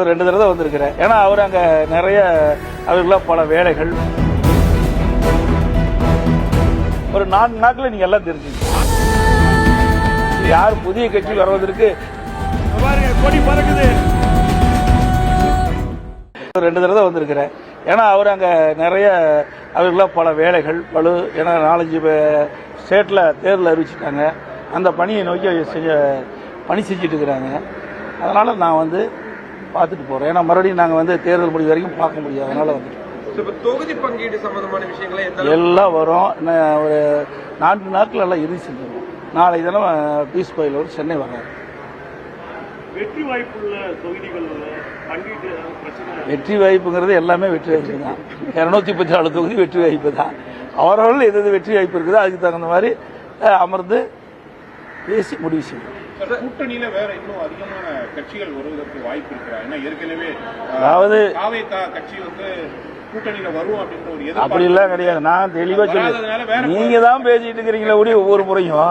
2 தடவை வந்திருக்கிறேன். ஏன்னா அவர் அங்க நிறைய அவர்களாம் பல வேலைகள் ஒரு 4 நாட்கள் நீங்க எல்லாம் தெரிஞ்சுக்கணும். யார் புதிய கட்சி வருவதற்கு கொடி பறக்குது. 2 தடவை வந்திருக்கிறேன். ஏன்னா அவர் அங்க நிறைய அவர்களாம் பல வேலைகள் பழு ஏன்னா 4-5 ஸ்டேட்ல தேர்தல் அறிவிச்சுட்டாங்க. அந்த பணியை நோக்கி பணி செஞ்சுட்டு இருக்கிறாங்க. அதனால நான் வந்து பார்த்துட்டு போறோம். ஏன்னா மறுபடியும் நாங்க தேர்தல் முடிவு வரைக்கும் பார்க்க முடியாது. அதனால தொகுதி பங்கீடு சம்பந்தமான விஷயங்களை எல்லாம் வரும். ஒரு 4 நாட்கள் எல்லாம் இறுதி செஞ்சிடும். நாளை தினம் பீஸ் கோயில் சென்னை வர்றாரு. வெற்றி வாய்ப்புள்ள தொகுதிகள் வெற்றி வாய்ப்புங்கிறது எல்லாமே வெற்றி வாய்ப்பு தான். 234 தொகுதி வெற்றி வாய்ப்பு தான். அவர்கள் எது வெற்றி வாய்ப்பு இருக்குதோ அதுக்கு தகுந்த மாதிரி அமர்ந்து பேசி முடிவு செய்யும். கூட்டணியில வேற இன்னும் அதிகமான கட்சிகள் வருவதற்கு வாய்ப்பு இருக்கிறா? ஏன்னா ஏற்கனவே அதாவது கட்சி கூட்டணியில வரும் அப்படின்ற ஒரு அப்படி எல்லாம் கிடையாது. நான் தெளிவா சொல்லுவேன். நீங்க தான் பேசிட்டு இருக்கிறீங்களே கூடிய ஒவ்வொரு முறையும்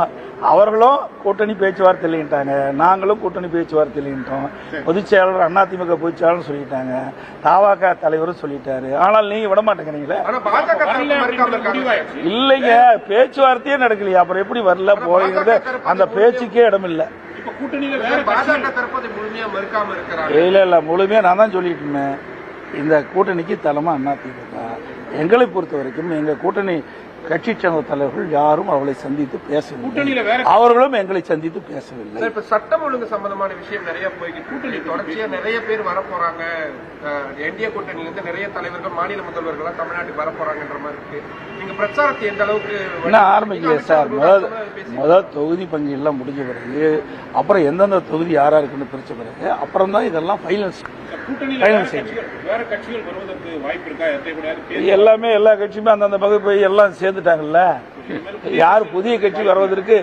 அவர்களும் கூட்டணி பேச்சுவார்த்தை இல்லைன்ட்டாங்க, நாங்களும் கூட்டணி பேச்சுவார்த்தை இல்லைன்ட்டோம். பொதுச் செயலாளர் அதிமுக பொதுச் செயலாளர் சொல்லிட்டாங்க, தவாக தலைவரும் சொல்லிட்டாரு. ஆனால் நீங்க விட மாட்டேங்கிறீங்களே. இல்லைங்க, பேச்சுவார்த்தையே நடக்கலையா, அப்புறம் எப்படி வரல போகிறது? அந்த பேச்சுக்கே இடம் இல்லை. இல்ல முழுமையா நான் தான் சொல்லிட்டு இருந்தேன். இந்த கூட்டணிக்கு தலைமை அதிமுக. எங்களை பொறுத்த வரைக்கும் எங்க கூட்டணி கட்சி சேர்ந்த தலைவர்கள் யாரும் அவளை சந்தித்து பேசவில்லை, அவர்களும் எங்களை சந்தித்து பேசவில்லை. இப்ப சட்டம் ஒழுங்கு சம்பந்தமான விஷயம் நிறைய போய்கிட்டு கூட்டணி தொடர்ச்சியா நிறைய பேர் வரப்போறாங்க. என்டிஏ கூட்டணியிலிருந்து நிறைய தலைவர்கள் மாநில முதல்வர்களா தமிழ்நாட்டுக்கு வரப்போறாங்கன்ற மாதிரி இருக்கு. நீங்க பிரச்சாரத்தை எந்த அளவுக்கு இன்னும் ஆரம்பிக்கல சார்? முதல் தொகுதி பங்கு எல்லாம் முடிஞ்ச பிறகு அப்புறம் எந்தெந்த தொகுதி யாரா இருக்குன்னு பிரிச்ச பிறகு அப்புறம் தான் இதெல்லாம் ஃபைனல் எல்லாமே. எல்லா கட்சியுமே அந்தந்த பகுதி போய் எல்லாம் சேர்ந்துட்டாங்கல்ல. யார் புதிய கட்சி வருவதற்கு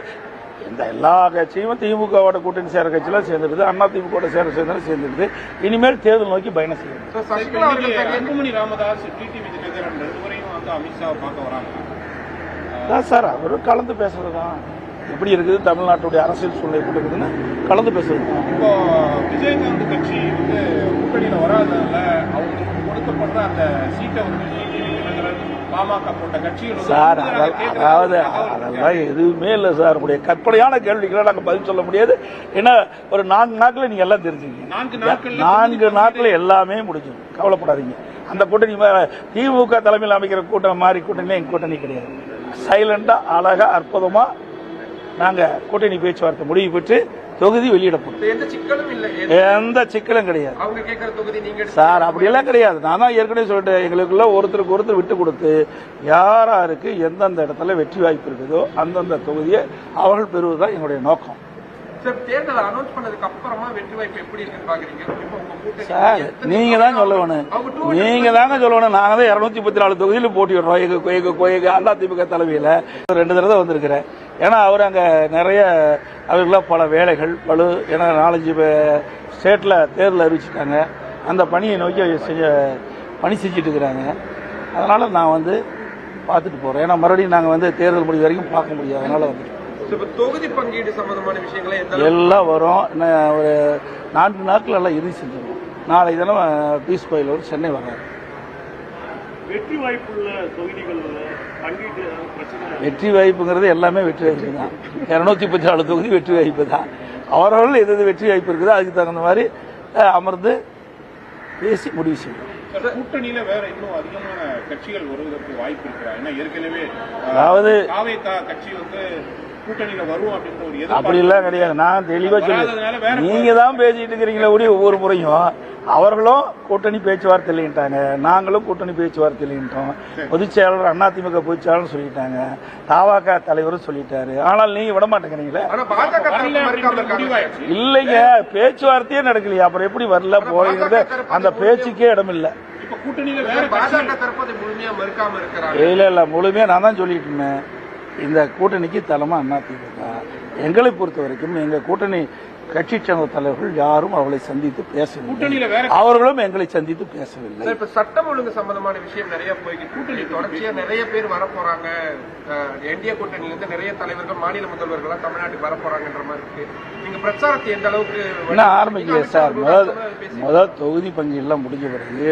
இந்த எல்லா கட்சியும் திமுகவோட கூட்டணி சேர கட்சியெல்லாம் சேர்ந்துருது, அண்ணா திமுக சேர்ந்துருது. இனிமேல் தேர்தல் நோக்கி பயணம் செய்யணும். அன்புமணி ராமதாஸ் அமித்ஷாவை பார்க்க வராங்க சார். அவரும் கலந்து பேசுறதுதான். எப்படி இருக்குது தமிழ்நாட்டுடைய அரசியல் சூழ்நிலை எப்படி இருக்குதுன்னு கலந்து பேசுறது. இப்போ விஜயகாந்த் கட்சி கூட்டணியில வராதனால அவங்களுக்கு கொடுக்கப்படுற அந்த சீட்டை பாமக போட்ட கட்சிகள் சார் அதாவது அதெல்லாம் எதுவுமே இல்லை சார். உடைய கற்பனையான கேள்விகளை நாங்கள் பதில் சொல்ல முடியாது. ஏன்னா ஒரு 4 நாட்கள் நீங்க எல்லாம் தெரிஞ்சுக்கீங்க. 4 நாட்கள் எல்லாமே முடிஞ்சிடும், கவலைப்படாதீங்க. அந்த கூட்டணி திமுக தலைமையில் அமைக்கிற கூட்டம் மாதிரி கூட்டணி எங்க கூட்டணி கிடையாது. சைலண்டா அழகா அற்புதமா நாங்க கூட்டணி பேச்சுவார்த்தை முடிவு பெற்று தொகுதி வெளியிடப்படும். எந்த சிக்கலும் கிடையாது சார். அப்படியெல்லாம் கிடையாது. நான் தான் ஏற்கனவே சொல்லிட்டேன், எங்களுக்குள்ள ஒருத்தருக்கு ஒருத்தர் விட்டு கொடுத்து யாராருக்கு எந்தெந்த இடத்துல வெற்றி வாய்ப்பு இருக்குதோ அந்தந்த தொகுதியை அவர்கள் பெறுவதுதான் எங்களுடைய நோக்கம். சார் நீங்க தான் சொல்லணும், நீங்க தாங்க சொல்லணும். நாங்க தான் 234 தொகுதியில போட்டிடுறோம் எங்க அதிமுக தலைமையில. 2 தடவை வந்திருக்கிறேன். ஏன்னா அவர் அங்க நிறைய அவர்களாம் பல வேலைகள் பழு ஏன்னா 4-5 ஸ்டேட்ல தேர்தல் அறிவிச்சுட்டாங்க. அந்த பணியை நோக்கி பணி செஞ்சுட்டு இருக்கிறாங்க. அதனால நான் பார்த்துட்டு போறோம். ஏன்னா மறுபடியும் நாங்க தேர்தல் முடிவு வரைக்கும் பார்க்க முடியாது. அதனால தொகுதி பங்கீடு சம்பந்தமான விஷயங்களை எல்லாம் வரும். ஒரு 4 நாட்கள் எல்லாம் இறுதி செஞ்சிடும். நாளை தினம் பீஸ் கோயில் சென்னை வர்றாரு. வெற்றி வாய்ப்புள்ள தொகுதிகள் வெற்றி வாய்ப்புங்கிறது எல்லாமே வெற்றி வாய்ப்பு தான். 234 தொகுதி வெற்றி வாய்ப்பு தான். அவர்கள் எது வெற்றி வாய்ப்பு இருக்குதோ அதுக்கு தகுந்த மாதிரி அமர்ந்து பேசி முடிவு செய்யும். கூட்டணியில வேற இன்னும் அதிகமான கட்சிகள் வருவதற்கு வாய்ப்பு இருக்கிறா? ஏன்னா ஏற்கனவே அதாவது கட்சி கூட்டணியில வரும் அப்படின்ற ஒரு அப்படி எல்லாம் கிடையாது. நான் தெளிவா சொல்லுவேன். நீங்க தான் பேசிட்டு இருக்கிறீங்களே கூடிய ஒவ்வொரு முறையும் அவர்களும் கூட்டணி பேச்சுவார்த்தை இல்லைன்ட்டாங்க, நாங்களும் கூட்டணி பேச்சுவார்த்தை இல்லைன்ட்டோம். பொதுச் செயலாளர் அதிமுக பொதுச் செயலாளர் சொல்லிட்டாங்க, தவாக தலைவரும் சொல்லிட்டாரு. ஆனால் நீங்க விட மாட்டேங்கிறீங்களே. இல்லைங்க, பேச்சுவார்த்தையே நடக்கலையா, அப்புறம் எப்படி வரல போகிறது? அந்த பேச்சுக்கே இடம் இல்லை. இல்ல முழுமையா நான் தான் சொல்லிட்டு இருந்தேன். இந்த கூட்டணிக்கு தலைமை அதிமுக. எங்களை பொறுத்த வரைக்கும் எங்க கூட்டணி கட்சி சேர்ந்த தலைவர்கள் யாரும் அவளை சந்தித்து கூட்டணியில வேற பேசவில்லை. அவர்களும் எங்களை சந்தித்து பேசவில்லை. இப்ப சட்டம் ஒழுங்கு சம்பந்தமான விஷயம் நிறைய போய்கிட்டு கூட்டணி தொடர்ச்சியா நிறைய பேர் வர போறாங்க. என்டிஏ கூட்டணியில இருந்து நிறைய தலைவர்கள் மாநில முதல்வர்கள் தமிழ்நாட்டுக்கு வர போறாங்கன்ற மாதிரி இருக்கு. நீங்க பிரச்சாரத்தை எந்த அளவுக்கு என்ன ஆரம்பிக்கல சார்? முதல் தொகுதி பங்கு எல்லாம் முடிஞ்ச பிறகு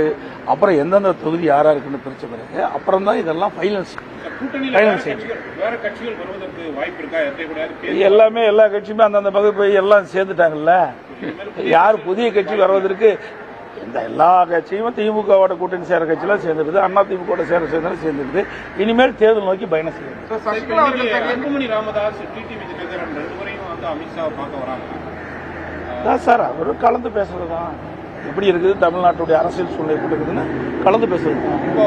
அப்புறம் எந்தெந்த தொகுதி யாரா இருக்குன்னு பிரிச்ச பிறகு அப்புறம் தான் இதெல்லாம் ஃபைனல்ஸ் வேற கட்சிகள் வருவதற்கு வாய்ப்பு இருக்கா? எல்லாமே எல்லா கட்சியுமே அந்தந்த பகுதி போய் எல்லாம் சேர்ந்துட்டாங்கல்ல. யார் புதிய கட்சி வருவதற்கு இந்த எல்லா கட்சியும் திமுகவோட கூட்டணி சேர கட்சியெல்லாம் சேர்ந்துருது, அண்ணா திமுக சேர்ந்துருது. இனிமேல் தேர்தல் நோக்கி பயணம் செய்யுது. அன்புமணி ராமதாஸ், டிடிவி தினகரன் ரெண்டு பேரையும் வந்து அமித்ஷாவை பார்க்க வராங்க சார். அவரும் கலந்து பேசுறதுதான். எப்படி இருக்குது தமிழ்நாட்டுடைய அரசியல் சூழ்நிலை எப்படி இருக்குதுன்னு கலந்து பேசுறது. இப்போ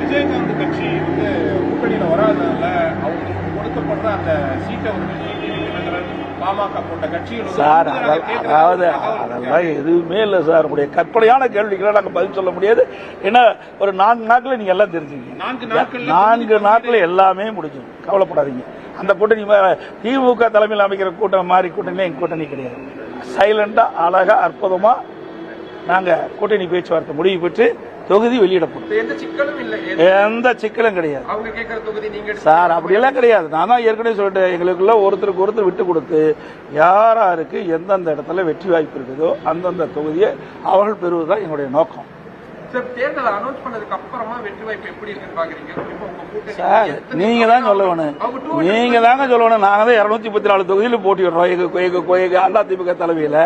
விஜயகாந்த் கட்சி வந்து கூட்டணியில வராதனால அவங்களுக்கு கொடுக்கப்படுற அந்த சீட்டை வந்து டிடிவி தினகரன், பாமக போட்ட கட்சிகள் சார் அதாவது அதெல்லாம் எதுவுமே இல்லை சார். உங்களுடைய கற்பனையான கேள்விகளை நாங்க பதில் சொல்ல முடியாது. ஏன்னா ஒரு 4 நாட்கள் நீங்க எல்லாம் தெரிஞ்சுக்கீங்க. 4 நாட்கள் எல்லாமே முடிஞ்சிடும். கவலைப்படாதீங்க. அந்த கூட்டணி திமுக தலைமையில் அமைக்கிற கூட்டம் மாதிரி கூட்டணி எங்க கூட்டணி கிடையாது. சைலண்டா அழகா அற்புதமா நாங்க கூட்டணி பேச்சுவார்த்தை முடிவு பெற்று தொகுதி வெளியிடப்படும். எந்த சிக்கலும் கிடையாது சார். அப்படியெல்லாம் கிடையாது. நான் தான் ஏற்கனவே சொல்லிட்டேன், எங்களுக்குள்ள ஒருத்தருக்கு ஒருத்தர் விட்டு கொடுத்து யாராருக்கு எந்தெந்த இடத்துல வெற்றி வாய்ப்பு இருக்குதோ அந்தந்த தொகுதியை அவர்கள் பெறுவதுதான் என்னுடைய நோக்கம். சார் நீங்க தான் சொல்ல வேணும். நீங்க தாங்க சொல்ல வேணும். நாங்க தான் 234 தொகுதியில் போட்டிடுறோம் எங்க அதிமுக தலைமையில.